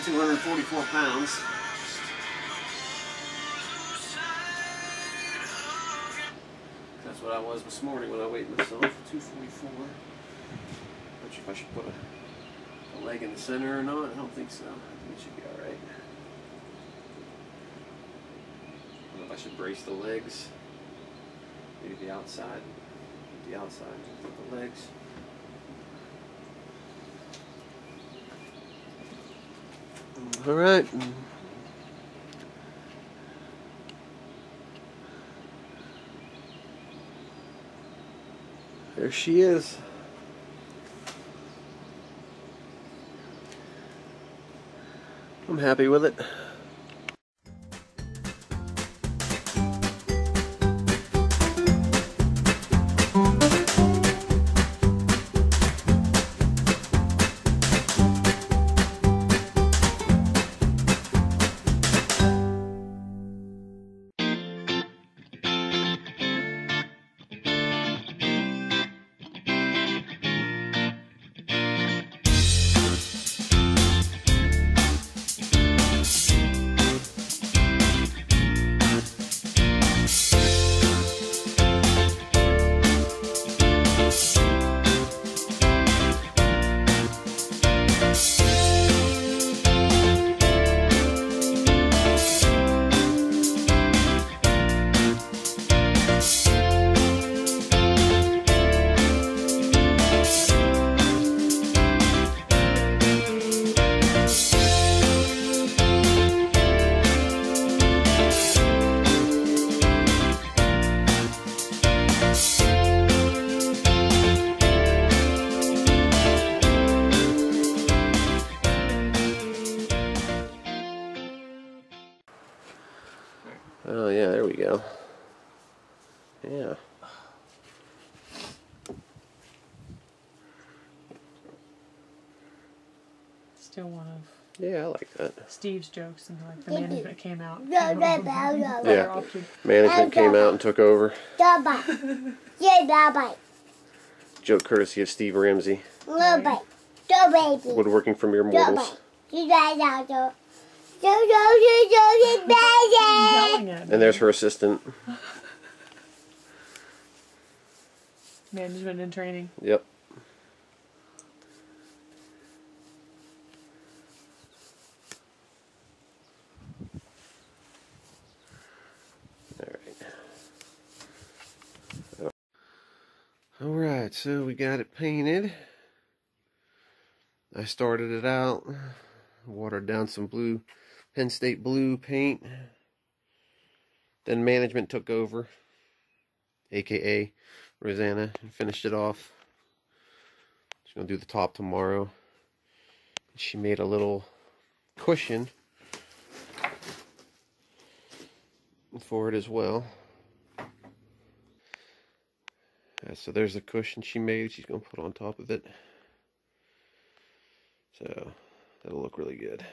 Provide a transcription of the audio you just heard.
244 pounds. That's what I was this morning when I weighed myself, 244. Not sure if I should put a leg in the center or not. I don't think so. I think it should be alright. I don't know if I should brace the legs. Maybe the outside. The outside with the legs. Alright. There she is. I'm happy with it. Oh yeah, there we go. Yeah. Still one of Yeah, I like that. Steve's jokes, and like the management came out. Yeah, management came out and took over. Joke courtesy of Steve Ramsey. Right. Woodworking for mere mortals. And there's her assistant. Management and training. Yep. Alright, so we got it painted. I started it out, watered down some blue, Penn State blue paint. Then management took over, aka Rosanna, and finished it off. She's going to do the top tomorrow. She made a little cushion for it as well. So there's the cushion she made. She's going to put on top of it. So that'll look really good.